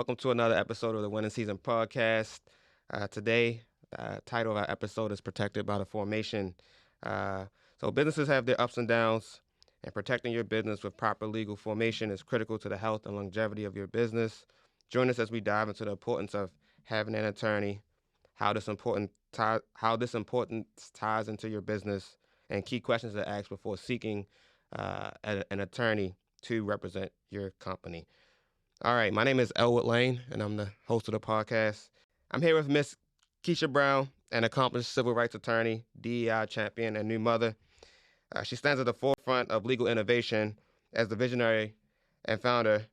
welcome to another episode of the Winning Season Podcast. Today, title of our episode is Protected by the Formation. Uh, so, businesses have their ups and downs, and protecting your business with proper legal formation is critical to the health and longevity of your business. Join us as we dive into the importance of having an attorney, how this importance ties into your business, and key questions to ask before seeking an attorney to represent your company. All right, my name is Elwood Lane, and I'm the host of the podcast. I'm here with Miss Keisha Brown, an accomplished civil rights attorney, DEI champion, and new mother. She stands at the forefront of legal innovation as the visionary and founder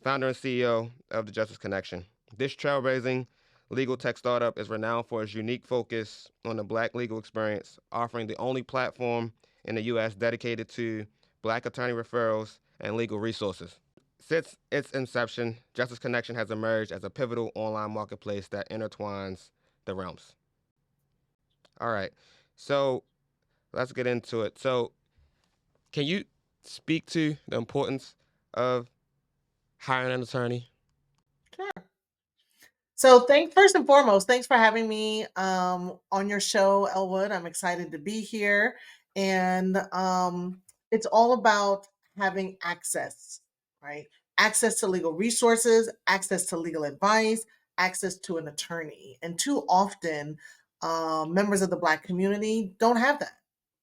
and CEO of the Justice Connection. This trailblazing legal tech startup is renowned for its unique focus on the Black legal experience, offering the only platform in the U.S. dedicated to Black attorney referrals and legal resources. Since its inception, Justice Connection has emerged as a pivotal online marketplace that intertwines the realms. All right, so let's get into it. So, can you speak to the importance of hiring an attorney? Sure. So, first and foremost, thanks for having me on your show, Elwood. I'm excited to be here, and it's all about having access, right? Access to legal resources, access to legal advice, access to an attorney, and too often, members of the Black community don't have that,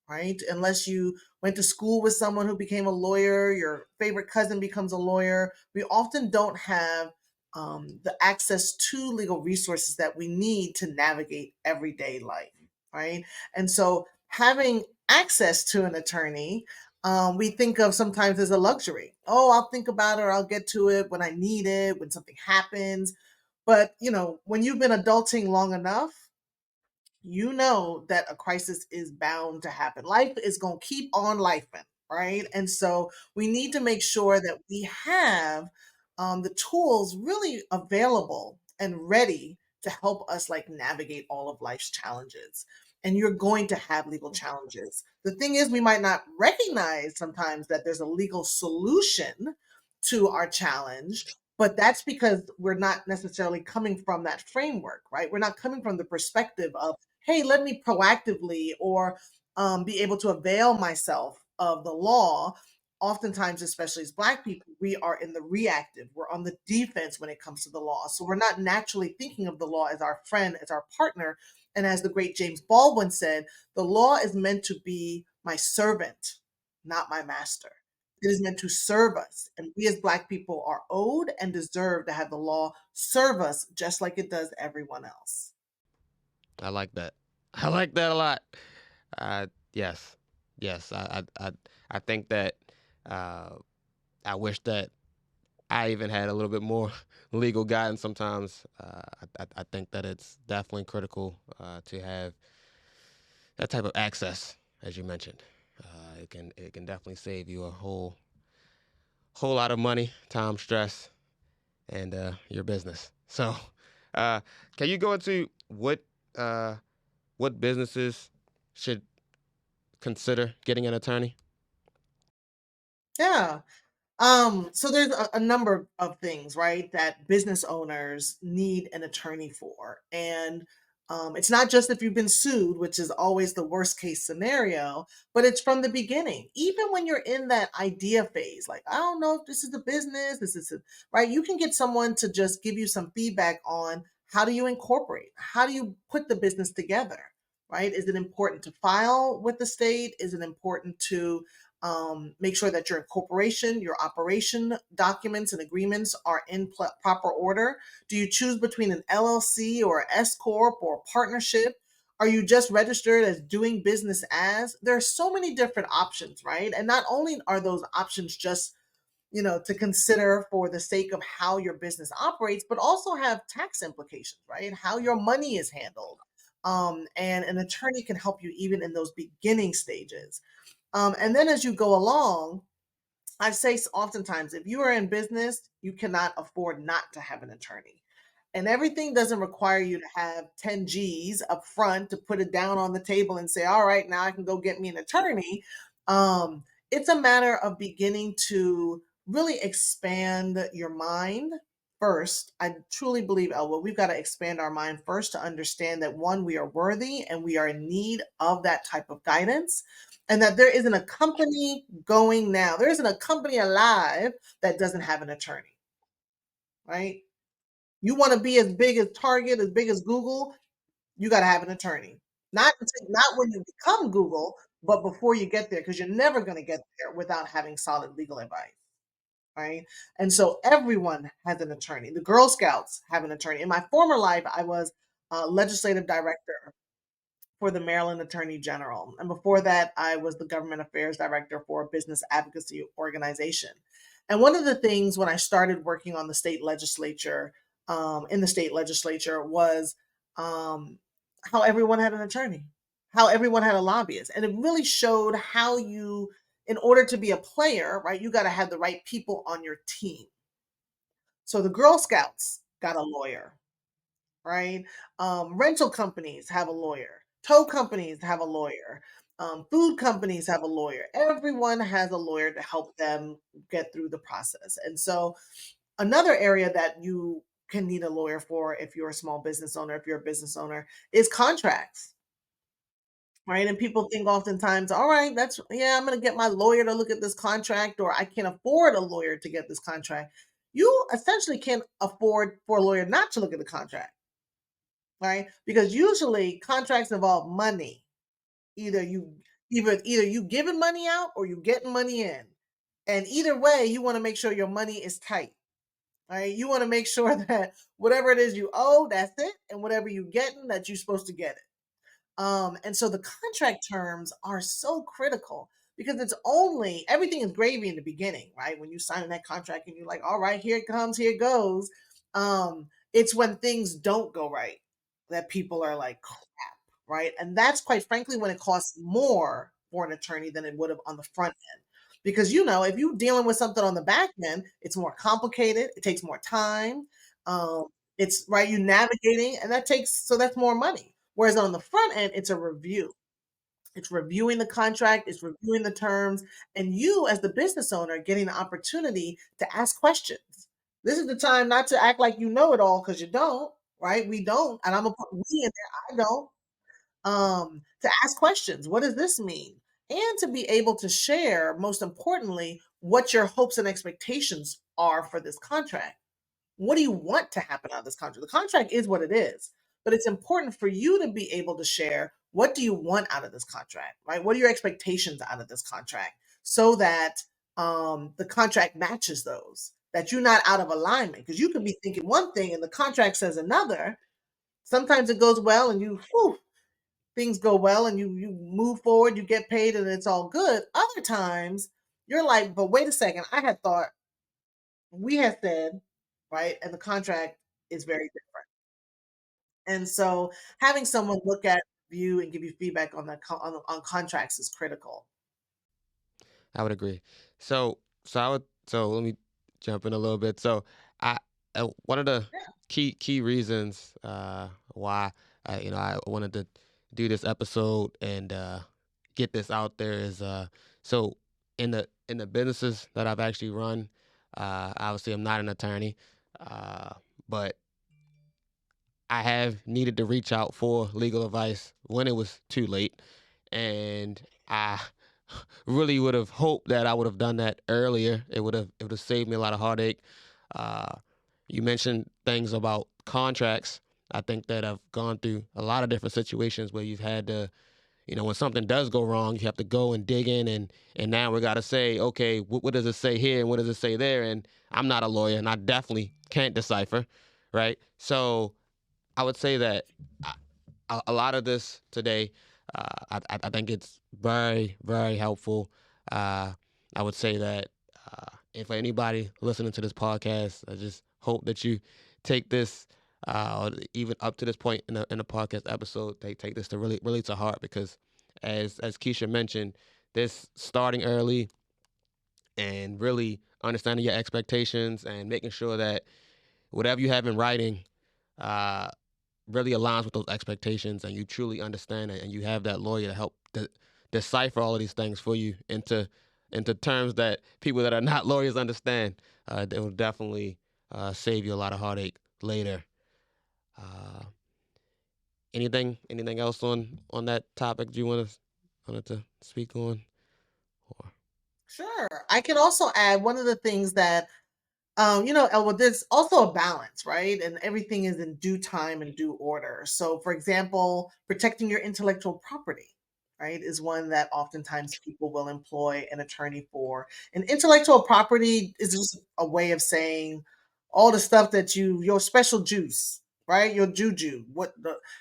right? Unless you went to school with someone who became a lawyer, your favorite cousin becomes a lawyer. We often don't have the access to legal resources that we need to navigate everyday life, right? And so having access to an attorney, we think of sometimes as a luxury. Oh, I'll think about it or I'll get to it when I need it, when something happens. But, when you've been adulting long enough, you know that a crisis is bound to happen. Life is going to keep on lifing, right? And so we need to make sure that we have the tools really available and ready to help us like navigate all of life's challenges. And you're going to have legal challenges. The thing is, we might not recognize sometimes that there's a legal solution to our challenge, but that's because we're not necessarily coming from that framework, right? We're not coming from the perspective of, hey, let me proactively or be able to avail myself of the law. Oftentimes, especially as Black people, we are in the reactive. We're on the defense when it comes to the law. So we're not naturally thinking of the law as our friend, as our partner. And as the great James Baldwin said, the law is meant to be my servant, not my master. It is meant to serve us. And we as Black people are owed and deserve to have the law serve us just like it does everyone else. I like that. I like that a lot. Yes, yes. I think that uh, I wish that I even had a little bit more legal guidance sometimes. I think that it's definitely critical to have that type of access, as you mentioned. It can definitely save you a whole lot of money, time, stress, and your business. So, uh, can you go into what businesses should consider getting an attorney? Yeah. So there's a number of things, right, that business owners need an attorney for. And it's not just if you've been sued, which is always the worst case scenario, but it's from the beginning. Even when you're in that idea phase, like, I don't know if this is a business, right? You can get someone to just give you some feedback on how do you incorporate? How do you put the business together? Right? Is it important to file with the state? Is it important to make sure that your incorporation, your operation documents and agreements are in proper order? Do you choose between an LLC or an S corp or a partnership? Are you just registered as doing business as? There are so many different options, right? And not only are those options just to consider for the sake of how your business operates, but also have tax implications, right? How your money is handled. And an attorney can help you even in those beginning stages. And then as you go along, I say oftentimes, if you are in business, you cannot afford not to have an attorney. And everything doesn't require you to have 10 G's up front to put it down on the table and say, all right, now I can go get me an attorney. It's a matter of beginning to really expand your mind first, I truly believe, Elwood, we've got to expand our mind first to understand that one, we are worthy and we are in need of that type of guidance. And that there isn't a company going now, there isn't a company alive that doesn't have an attorney, right? You want to be as big as Target, as big as Google, you got to have an attorney. Not when you become Google, but before you get there, because you're never going to get there without having solid legal advice, right? And so everyone has an attorney. The Girl Scouts have an attorney. In my former life, I was a legislative director for the Maryland Attorney General. And before that, I was the government affairs director for a business advocacy organization. And one of the things when I started working on the state legislature, in the state legislature, was um, how everyone had an attorney, how everyone had a lobbyist. And it really showed how you, in order to be a player, right, you got to have the right people on your team. So the Girl Scouts got a lawyer, right? Rental companies have a lawyer, tow companies have a lawyer, food companies have a lawyer. Everyone has a lawyer to help them get through the process. And so, another area that you can need a lawyer for if you're a small business owner, if you're a business owner, is contracts. Right. And people think oftentimes, all right, I'm going to get my lawyer to look at this contract, or I can't afford a lawyer to get this contract. You essentially can't afford for a lawyer not to look at the contract, right? Because usually contracts involve money. Either you either you giving money out or you getting money in. And either way, you want to make sure your money is tight. Right? You want to make sure that whatever it is you owe, that's it, and whatever you getting, that you're supposed to get it. And so the contract terms are so critical because it's only everything is gravy in the beginning, right? When you sign that contract and you're like, all right, here it comes, here it goes. It's when things don't go right that people are like, crap, right? And that's quite frankly when it costs more for an attorney than it would have on the front end. Because if you're dealing with something on the back end, it's more complicated, it takes more time. Um, it's right, you navigating, and that's more money. Whereas on the front end, it's a review. It's reviewing the contract, it's reviewing the terms, and you, as the business owner, getting the opportunity to ask questions. This is the time not to act like you know it all because you don't, right? We don't, and I'm gonna put we in there. I don't. To ask questions. What does this mean? And to be able to share, most importantly, what your hopes and expectations are for this contract. What do you want to happen out of this contract? The contract is what it is, but it's important for you to be able to share what do you want out of this contract, right? What are your expectations out of this contract so that the contract matches those, that you're not out of alignment because you could be thinking one thing and the contract says another. Sometimes it goes well and things go well and you move forward, you get paid and it's all good. Other times you're like, but wait a second, I had thought we had said, right? And the contract is very different. And so having someone look at you and give you feedback on on contracts is critical. I would agree. So let me jump in a little bit. So I one of the Yeah. key reasons why I wanted to do this episode and get this out there is so in the businesses that I've actually run, obviously I'm not an attorney, uh, but I have needed to reach out for legal advice when it was too late, and I really would have hoped that I would have done that earlier. It would have saved me a lot of heartache. Uh, you mentioned things about contracts. I think that I've gone through a lot of different situations where you've had to, when something does go wrong, you have to go and dig in, and now we got to say, okay, what does it say here and what does it say there? And I'm not a lawyer, and I definitely can't decipher, right? So I would say that a lot of this today, I think it's very, very helpful. Uh, I would say that if anybody listening to this podcast, I just hope that you take this, or even up to this point in the podcast episode, they take this to really to heart because, as Keisha mentioned, this starting early and really understanding your expectations and making sure that whatever you have in writing uh, really aligns with those expectations and you truly understand it and you have that lawyer to help decipher all of these things for you into terms that people that are not lawyers understand. It will definitely save you a lot of heartache later. Uh, anything else on that topic you wanted to speak on? Or Sure. I can also add one of the things that Elwood, there's also a balance, right? And everything is in due time and due order. So, for example, protecting your intellectual property, right, is one that oftentimes people will employ an attorney for. And intellectual property is just a way of saying all the stuff that your special juice, right? Your juju,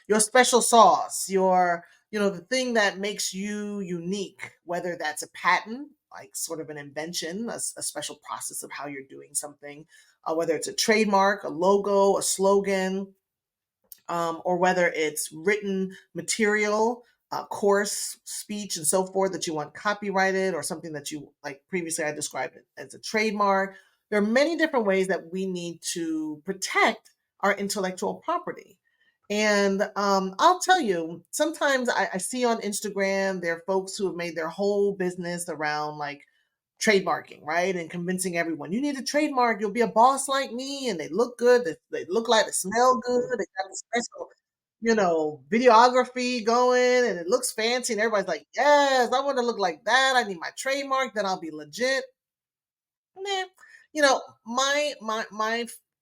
your special sauce, the thing that makes you unique, whether that's a patent, like sort of an invention, a special process of how you're doing something, whether it's a trademark, a logo, a slogan, or whether it's written material, course, speech, and so forth that you want copyrighted, or something that you, like previously I described it as a trademark. There are many different ways that we need to protect our intellectual property. And I'll tell you, sometimes I see on Instagram there are folks who have made their whole business around like trademarking, right? And convincing everyone you need a trademark, you'll be a boss like me, and they look good, they look like they smell good, they got a special, videography going, and it looks fancy, and everybody's like, yes, I want to look like that. I need my trademark, then I'll be legit. Nah,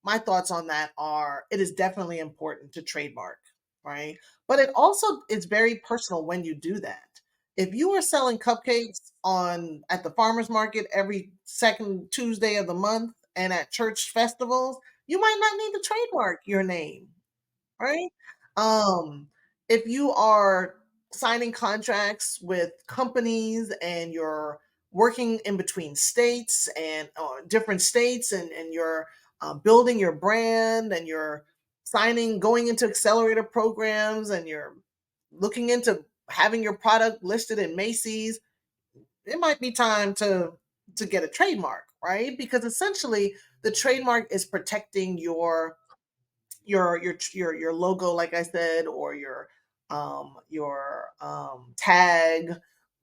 my thoughts on that are it is definitely important to trademark, right? But it also is very personal when you do that. If you are selling cupcakes on at the farmers market every second Tuesday of the month and at church festivals, you might not need to trademark your name, right? Um, if you are signing contracts with companies and you're working in between states and different states, and you're building your brand, and you're going into accelerator programs, and you're looking into having your product listed in Macy's, it might be time to get a trademark, right? Because essentially the trademark is protecting your logo, like I said, or your tag,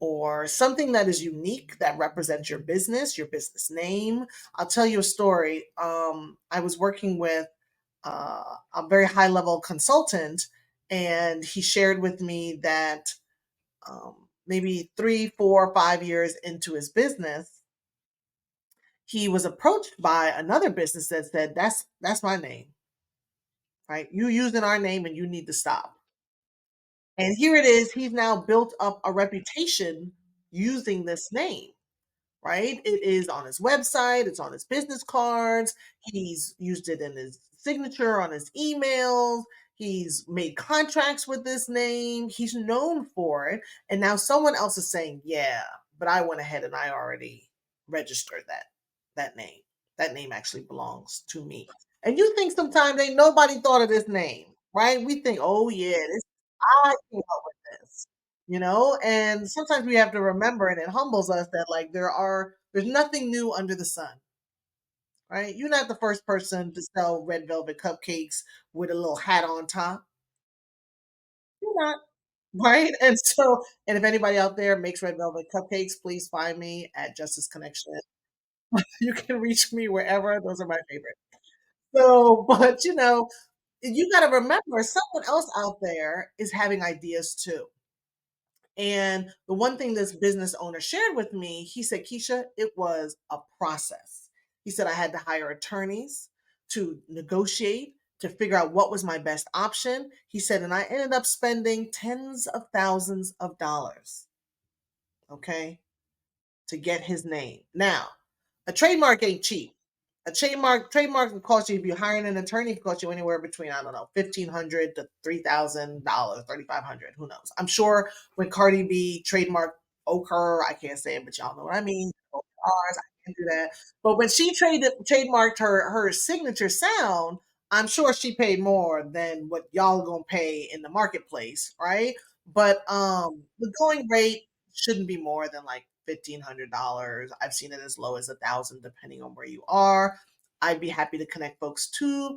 or something that is unique that represents your business name. I'll tell you a story. I was working with a very high level consultant, and he shared with me that maybe 3, 4, 5 years into his business, he was approached by another business that said, that's my name, right? You using our name and you need to stop. And here it is, he's now built up a reputation using this name, right? It is on his website, it's on his business cards, he's used it in his signature on his emails, he's made contracts with this name, he's known for it. And now someone else is saying, yeah, but I went ahead and I already registered that name. That name actually belongs to me. And you think sometimes ain't nobody thought of this name, right? We think, oh yeah, this I came up with this, and sometimes we have to remember, and it humbles us that like there's nothing new under the sun, right? You're not the first person to sell red velvet cupcakes with a little hat on top. You're not, right? And if anybody out there makes red velvet cupcakes, please find me at Justice Connection. You can reach me wherever. Those are my favorite. So, but you got to remember someone else out there is having ideas too. And the one thing this business owner shared with me, he said, Keisha, it was a process. He said, I had to hire attorneys to negotiate, to figure out what was my best option. He said, and I ended up spending tens of thousands of dollars, okay, to get his name. Now, a trademark ain't cheap. A trademark will cost you, if you're hiring an attorney, it cost you anywhere between, I don't know, $1,500 to $3,000, $3,500. Who knows? I'm sure when Cardi B trademarked Ochre, I can't say it, but y'all know what I mean. Ours, I can't do that. But when she trademarked her signature sound, I'm sure she paid more than what y'all gonna pay in the marketplace, right? But the going rate shouldn't be more than like $1,500. I've seen it as low as 1,000, depending on where you are. I'd be happy to connect folks to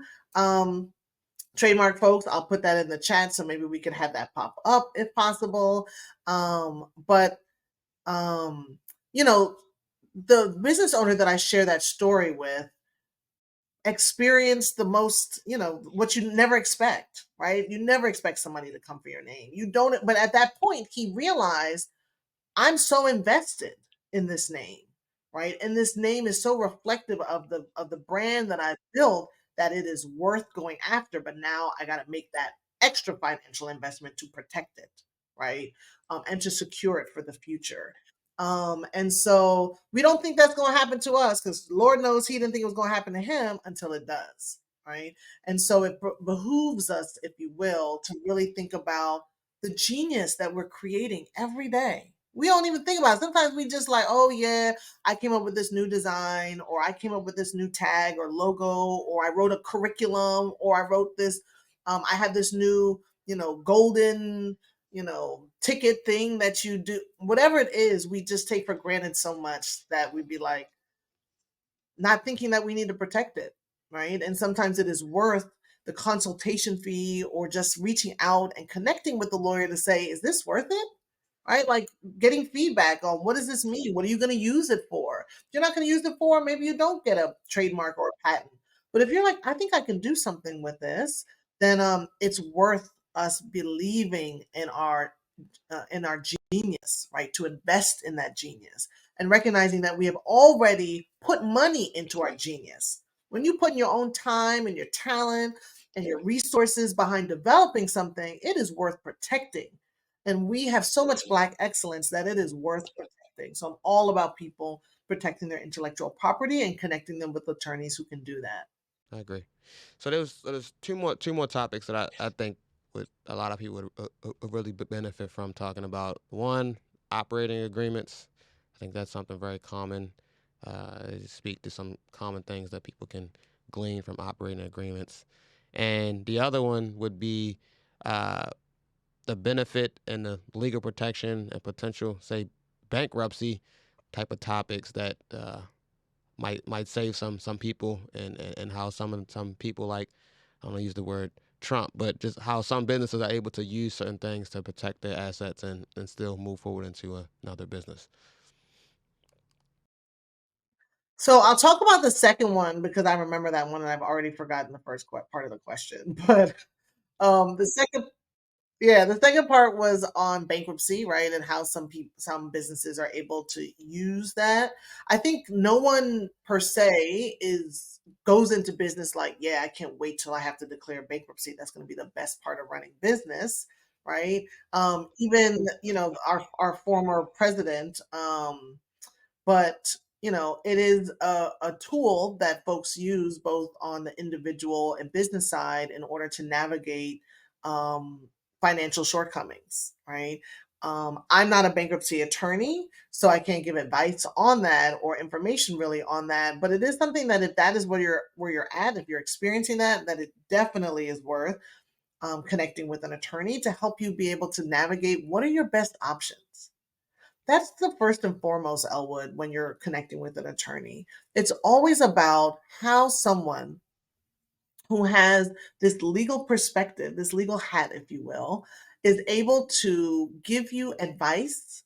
trademark folks. I'll put that in the chat so maybe we can have that pop up if possible. But you know, the business owner that I share that story with, experience the most, what you never expect, right? You never expect somebody to come for your name. You don't, but at that point, he realized I'm so invested in this name, right? And this name is so reflective of the brand that I built that it is worth going after. But now I got to make that extra financial investment to protect it, right? And to secure it for the future. And so we don't think that's going to happen to us because Lord knows He didn't think it was going to happen to him until it does, right? And so it behooves us, if you will, to really think about the genius that we're creating every day. We don't even think about it. Sometimes we just like, oh yeah, I came up with this new design, or I came up with this new tag or logo, or I wrote a curriculum, or I wrote this, I have this new, golden, ticket thing that you do. Whatever it is, we just take for granted so much that we'd be like, not thinking that we need to protect it, right? And sometimes it is worth the consultation fee or just reaching out and connecting with the lawyer to say, is this worth it? Right? Like getting feedback on what does this mean? What are you going to use it for? If you're not going to use it for, maybe you don't get a trademark or a patent. But if you're like, I think I can do something with this, then it's worth us believing in our genius, right? To invest in that genius and recognizing that we have already put money into our genius. When you put in your own time and your talent and your resources behind developing something, it is worth protecting. And we have so much Black excellence that it is worth protecting. So I'm all about people protecting their intellectual property and connecting them with attorneys who can do that. I agree. So there's two more topics that I think would a lot of people would really benefit from talking about. One, operating agreements. I think that's something very common. Speak to some common things that people can glean from operating agreements, and the other one would be uh, the benefit and the legal protection and potential, say, bankruptcy type of topics that might save some people, and how some people, like, I don't use the word Trump, but just how some businesses are able to use certain things to protect their assets and still move forward into another business. So I'll talk about the second one because I remember that one and I've already forgotten the first part of the question. But the second Yeah, the second part was on bankruptcy, right? And how some businesses are able to use that. I think no one per se is goes into business like, yeah, I can't wait till I have to declare bankruptcy. That's going to be the best part of running business, right? Even, our former president, but it is a tool that folks use both on the individual and business side in order to navigate um, financial shortcomings, right? I'm not a bankruptcy attorney, so I can't give advice on that or information really on that. But it is something that if that is where you're at, if you're experiencing that it definitely is worth connecting with an attorney to help you be able to navigate what are your best options. That's the first and foremost, Elwood, when you're connecting with an attorney. It's always about how someone who has this legal perspective, this legal hat, if you will, is able to give you advice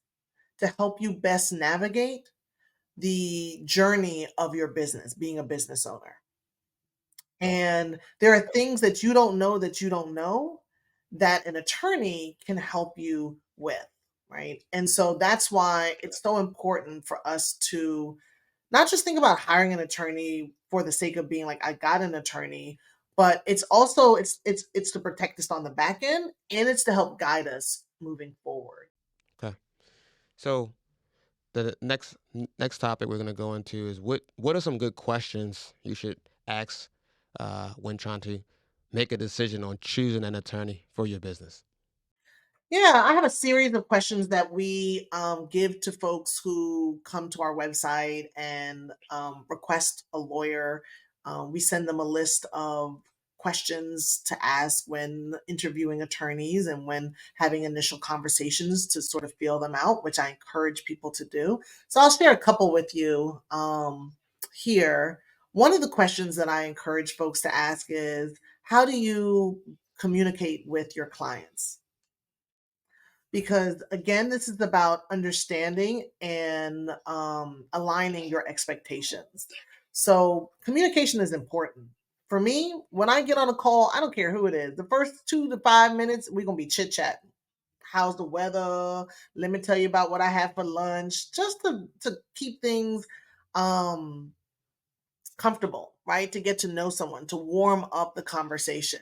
to help you best navigate the journey of your business, being a business owner. And there are things that you don't know that an attorney can help you with, right? And so that's why it's so important for us to not just think about hiring an attorney for the sake of being like, I got an attorney, but it's also it's to protect us on the back end and it's to help guide us moving forward. Okay. So the next topic we're going to go into is what are some good questions you should ask when trying to make a decision on choosing an attorney for your business. Yeah, I have a series of questions that we give to folks who come to our website and request a lawyer. We send them a list of questions to ask when interviewing attorneys and when having initial conversations to sort of feel them out, which I encourage people to do. So I'll share a couple with you here. One of the questions that I encourage folks to ask is, how do you communicate with your clients? Because again, this is about understanding and aligning your expectations. So communication is important. For me, when I get on a call, I don't care who it is. The first 2 to 5 minutes, we're gonna be chit chatting. How's the weather? Let me tell you about what I had for lunch, just to keep things um comfortable, right? To get to know someone, to warm up the conversation.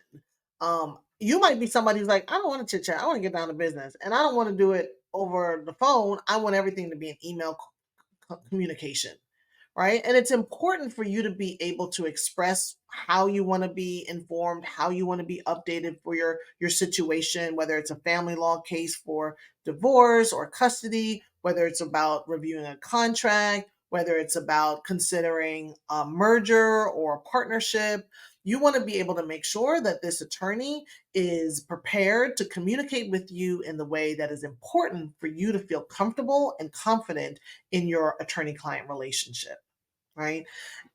You might be somebody who's like, I don't want to chit chat. I want to get down to business, and I don't want to do it over the phone. I want everything to be an email communication, right? And it's important for you to be able to express how you want to be informed, how you want to be updated for your situation, whether it's a family law case for divorce or custody, whether it's about reviewing a contract, whether it's about considering a merger or a partnership. You want to be able to make sure that this attorney is prepared to communicate with you in the way that is important for you to feel comfortable and confident in your attorney client relationship, right?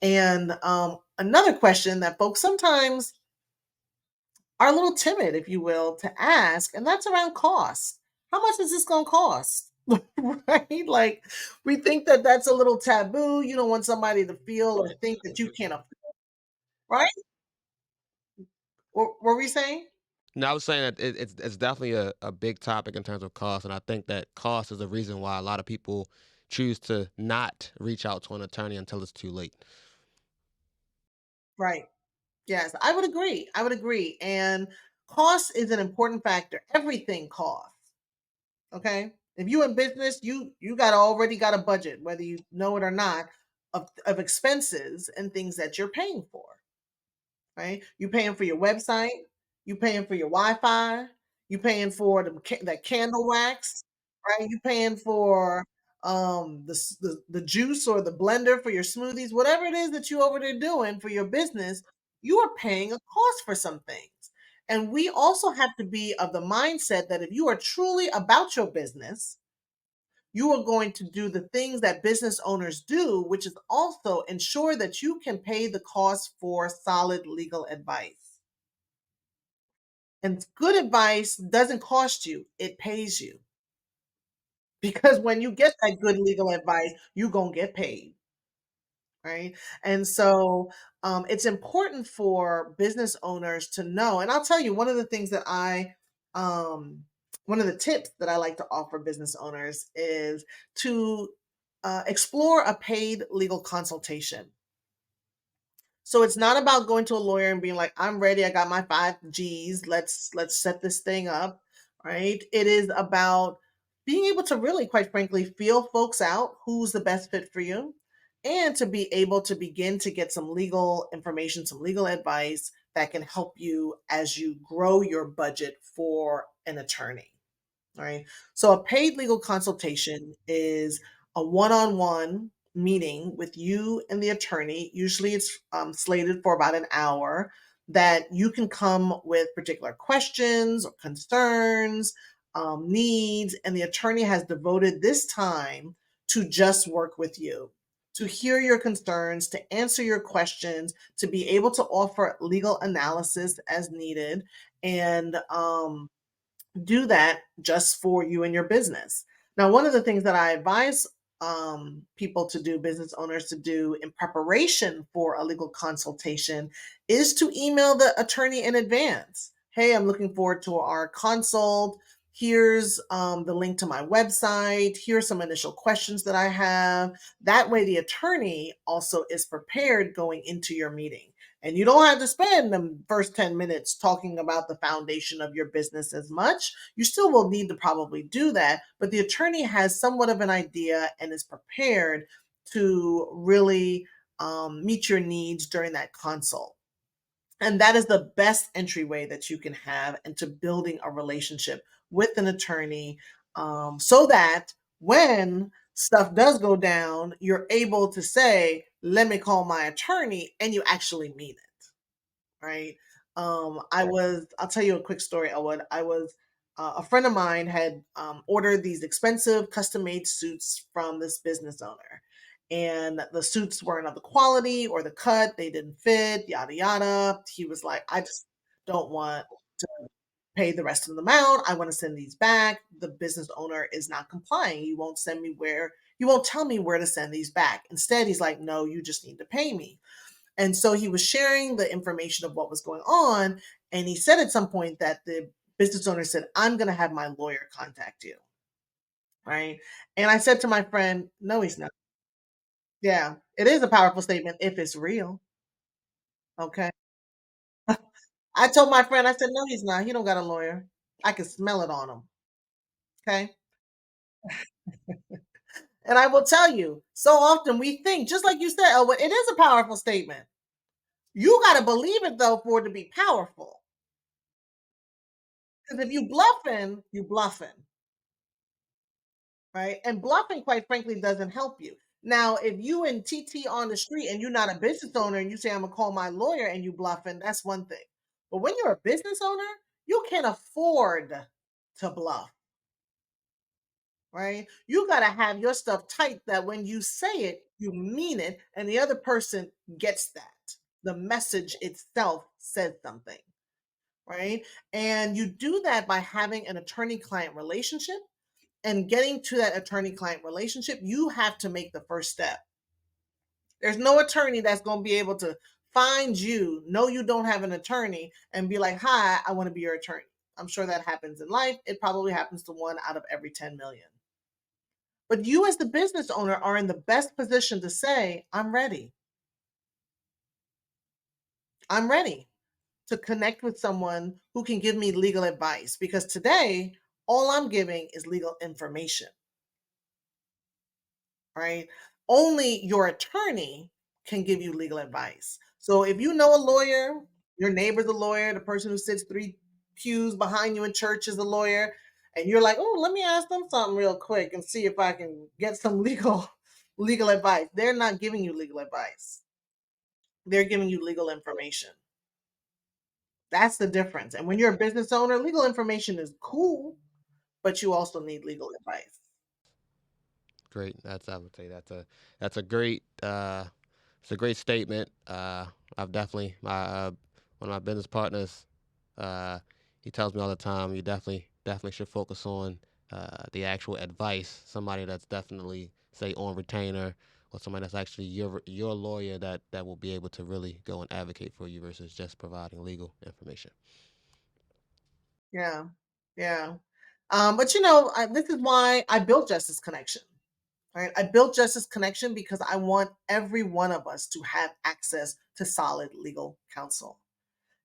And another question that folks sometimes are a little timid, if you will, to ask, and that's around cost. How much is this going to cost? Right? Like, we think that that's a little taboo. You don't want somebody to feel or think that you can't afford, right? What were we saying? No, I was saying that it's definitely a big topic in terms of cost, and I think that cost is the reason why a lot of people choose to not reach out to an attorney until it's too late. Right. Yes, I would agree. I would agree. And cost is an important factor. Everything costs. Okay. If you in business, you got already got a budget, whether you know it or not, of expenses and things that you're paying for, right? You paying for your website, you paying for your Wi-Fi, you paying for that candle wax, right? You paying for the juice or the blender for your smoothies, whatever it is that you over there doing for your business, you are paying a cost for some things. And we also have to be of the mindset that if you are truly about your business, you are going to do the things that business owners do, which is also ensure that you can pay the cost for solid legal advice. And good advice doesn't cost you, it pays you. Because when you get that good legal advice, you're going to get paid, right? And so it's important for business owners to know. And I'll tell you, um, one of the tips that I like to offer business owners is to explore a paid legal consultation. So it's not about going to a lawyer and being like, I'm ready, I got my 5 G's, let's set this thing up, right? It is about being able to really, quite frankly, feel folks out who's the best fit for you and to be able to begin to get some legal information, some legal advice that can help you as you grow your budget for an attorney. All right. So a paid legal consultation is a one-on-one meeting with you and the attorney. Usually it's slated for about an hour that you can come with particular questions or concerns, needs, and the attorney has devoted this time to just work with you, to hear your concerns, to answer your questions, to be able to offer legal analysis as needed, and do that just for you and your business. Now, one of the things that I advise people to do, business owners to do in preparation for a legal consultation, is to email the attorney in advance. Hey, I'm looking forward to our consult. Here's the link to my website. Here's some initial questions that I have. That way, the attorney also is prepared going into your meeting. And you don't have to spend the first 10 minutes talking about the foundation of your business as much. You still will need to probably do that, but the attorney has somewhat of an idea and is prepared to really meet your needs during that consult. And that is the best entryway that you can have into building a relationship with an attorney, so that when stuff does go down, you're able to say, let me call my attorney, and you actually mean it, right? I'll tell you a quick story, Elwood. A friend of mine had ordered these expensive custom made suits from this business owner. And the suits weren't of the quality or the cut, they didn't fit, yada, yada. He was like, I just don't want to pay the rest of the amount. I want to send these back. The business owner is not complying. He won't tell me where to send these back. Instead, he's like, no, you just need to pay me. And so he was sharing the information of what was going on. And he said at some point that the business owner said, I'm going to have my lawyer contact you. Right. And I said to my friend, no, he's not. Yeah, it is a powerful statement if it's real. Okay. I told my friend, I said, no, he's not. He don't got a lawyer. I can smell it on him. Okay. And I will tell you, so often we think, just like you said, Elwood, it is a powerful statement. You got to believe it though for it to be powerful. Because if you bluffing, right? And bluffing, quite frankly, doesn't help you. Now, if you and TT on the street and you're not a business owner and you say, I'm gonna call my lawyer and you bluffing, that's one thing. But when you're a business owner, you can afford to bluff, right? You gotta have your stuff tight that when you say it, you mean it, and the other person gets that. The message itself says something, right? And you do that by having an attorney client relationship, and getting to that attorney client relationship, you have to make the first step. There's no attorney that's going to be able to find you, know you don't have an attorney, and be like, hi, I want to be your attorney. I'm sure that happens in life. It probably happens to one out of every 10 million. But you, as the business owner, are in the best position to say, I'm ready. I'm ready to connect with someone who can give me legal advice, because today, all I'm giving is legal information, right? Only your attorney can give you legal advice. So if you know a lawyer, your neighbor's a lawyer, the person who sits three pews behind you in church is a lawyer, and you're like, oh, let me ask them something real quick and see if I can get some legal advice. They're not giving you legal advice. They're giving you legal information. That's the difference. And when you're a business owner, legal information is cool, but you also need legal advice. Great. That's I would say that's a great it's a great statement. I've definitely my one of my business partners. Uh, he tells me all the time. You definitely should focus on the actual advice. Somebody that's definitely say on retainer, or somebody that's actually your lawyer that will be able to really go and advocate for you versus just providing legal information. Yeah. Yeah. But this is why I built Justice Connection. Right? I built Justice Connection because I want every one of us to have access to solid legal counsel.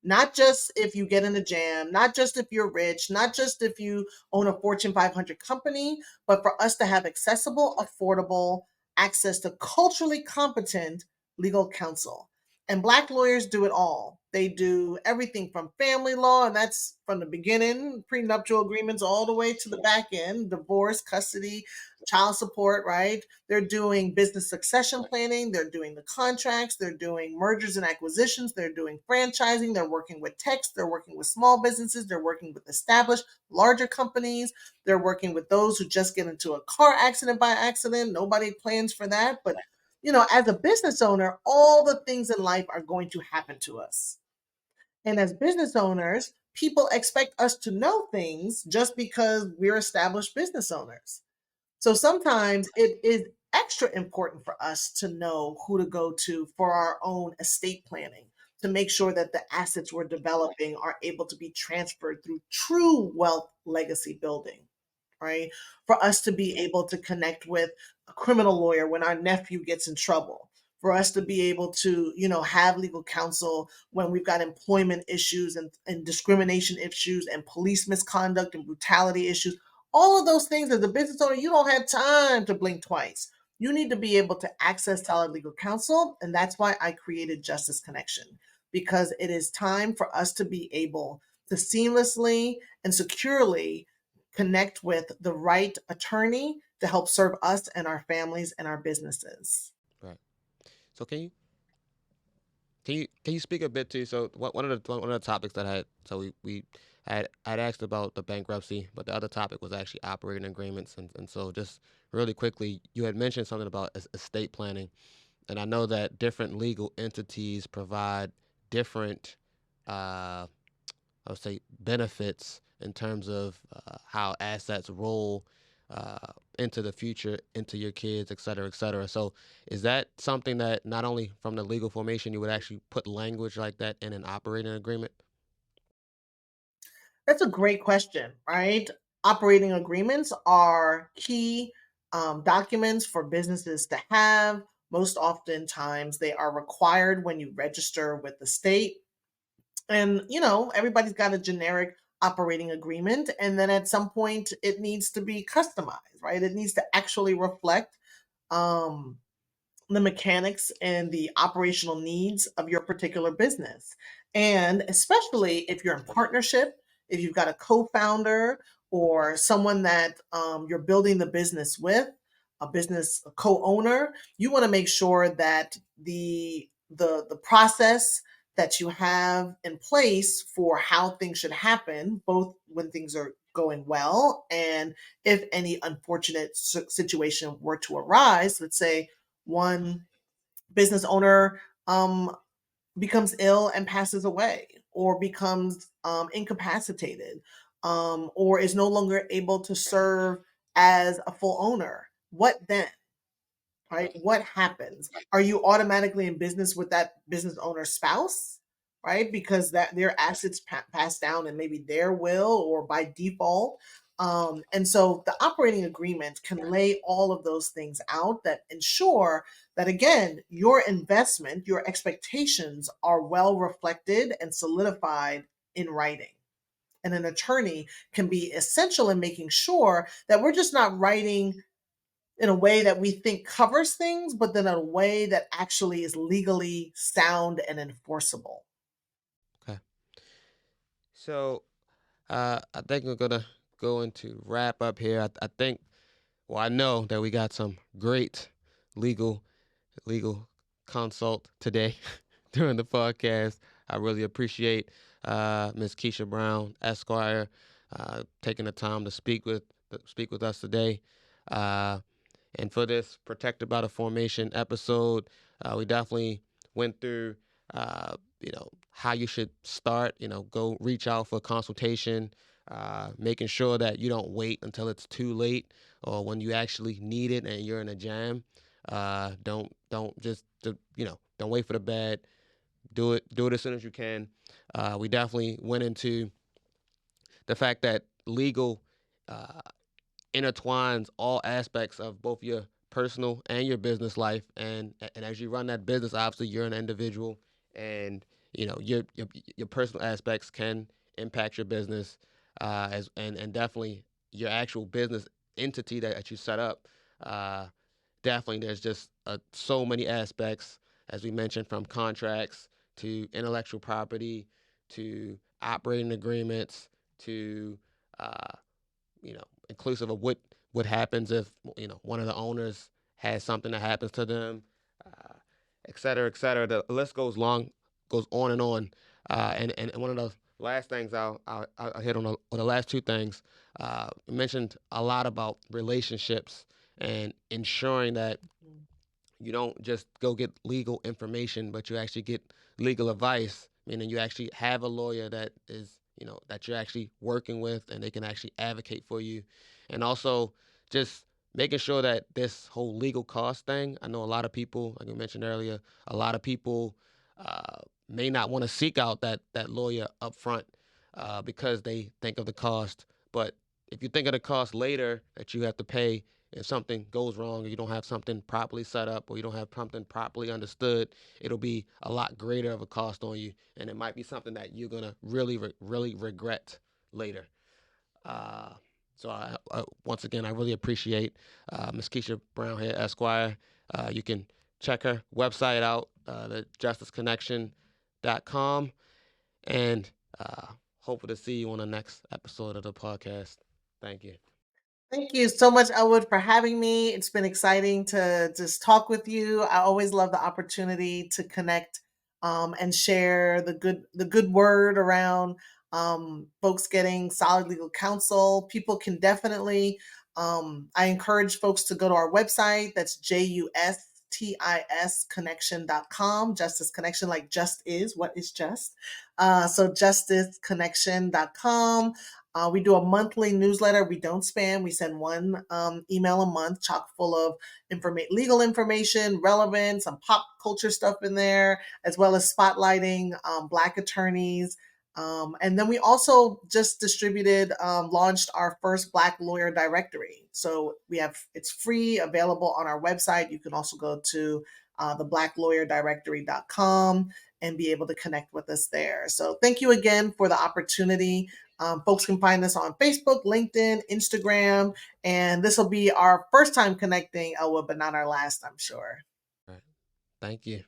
Not just if you get in a jam, not just if you're rich, not just if you own a Fortune 500 company, but for us to have accessible, affordable access to culturally competent legal counsel. And Black lawyers do it all. They do everything from family law, and that's from the beginning, prenuptial agreements, all the way to the back end, divorce, custody, child support, right? They're doing business succession planning. They're doing the contracts. They're doing mergers and acquisitions. They're doing franchising. They're working with techs. They're working with small businesses. They're working with established larger companies. They're working with those who just get into a car accident by accident. Nobody plans for that. But, as a business owner, all the things in life are going to happen to us. And as business owners, people expect us to know things just because we're established business owners. So sometimes it is extra important for us to know who to go to for our own estate planning, to make sure that the assets we're developing are able to be transferred through true wealth legacy building, right? For us to be able to connect with a criminal lawyer when our nephew gets in trouble. For us to be able to, have legal counsel when we've got employment issues and discrimination issues and police misconduct and brutality issues. All of those things, as a business owner, you don't have time to blink twice. You need to be able to access solid legal counsel. And that's why I created Justice Connection, because it is time for us to be able to seamlessly and securely connect with the right attorney to help serve us and our families and our businesses. Right. So can you speak a bit to so one of the topics that I had so we had asked about the bankruptcy, but the other topic was actually operating agreements, and so just really quickly, you had mentioned something about estate planning, and I know that different legal entities provide different I would say benefits in terms of how assets roll uh, into the future, into your kids, et cetera, et cetera. So is that something that not only from the legal formation you would actually put language like that in an operating agreement? That's a great question, right? Operating agreements are key documents for businesses to have. Most oftentimes, they are required when you register with the state. And, everybody's got a generic operating agreement. And then at some point, it needs to be customized, right? It needs to actually reflect um, the mechanics and the operational needs of your particular business. And especially if you're in partnership, if you've got a co founder or someone that you're building the business with, a business co owner, you want to make sure that the process that you have in place for how things should happen, both when things are going well and if any unfortunate situation were to arise, let's say one business owner becomes ill and passes away, or becomes incapacitated, or is no longer able to serve as a full owner. What then? Right? What happens? Are you automatically in business with that business owner's spouse? Right? Because that their assets pass down and maybe their will or by default. And so the operating agreement can lay all of those things out that ensure that, again, your investment, your expectations are well reflected and solidified in writing. And an attorney can be essential in making sure that we're just not writing in a way that we think covers things, but then a way that actually is legally sound and enforceable. Okay. So I think we're gonna go into wrap up here. I think, well, I know that we got some great legal legal consult today during the podcast. I really appreciate Ms. Keisha Brown, Esquire, taking the time to speak with us today. Uh, and for this Protected by the Formation episode, we definitely went through, how you should start. Go reach out for consultation, making sure that you don't wait until it's too late or when you actually need it and you're in a jam. Don't just don't wait for the bad. Do it as soon as you can. We definitely went into the fact that legal uh, intertwines all aspects of both your personal and your business life, and as you run that business, obviously you're an individual, and your personal aspects can impact your business, and definitely your actual business entity that you set up. Definitely there's just so many aspects, as we mentioned, from contracts to intellectual property to operating agreements to uh, inclusive of what happens if one of the owners has something that happens to them, uh, et cetera, et cetera. The list goes on and on. And one of the last things I'll hit on the last two things. You mentioned a lot about relationships and ensuring that you don't just go get legal information, but you actually get legal advice, meaning you actually have a lawyer that is, that you're actually working with and they can actually advocate for you. And also just making sure that this whole legal cost thing, I know a lot of people, like we mentioned earlier, a lot of people may not want to seek out that lawyer up front because they think of the cost. But if you think of the cost later that you have to pay, if something goes wrong or you don't have something properly set up or you don't have something properly understood, it'll be a lot greater of a cost on you, and it might be something that you're gonna really regret later. Uh, so once again, I really appreciate Ms. Keisha Brown here, Esquire. You can check her website out, the justiceconnection.com, and hopefully to see you on the next episode of the podcast. Thank you. Thank you so much, Elwood, for having me. It's been exciting to just talk with you. I always love the opportunity to connect and share the good word around folks getting solid legal counsel. People can definitely. I encourage folks to go to our website. That's justisconnection.com. Justice Connection, like just is, what is just. So justiceconnection.com. We do a monthly newsletter. We don't spam. We send one email a month, chock full of legal information, relevant, some pop culture stuff in there, as well as spotlighting Black attorneys. And then we also just launched our first Black lawyer directory. So it's free, available on our website. You can also go to theblacklawyerdirectory.com and be able to connect with us there. So thank you again for the opportunity. Folks can find us on Facebook, LinkedIn, Instagram, and this will be our first time connecting, Elwood, but not our last, I'm sure. All right. Thank you.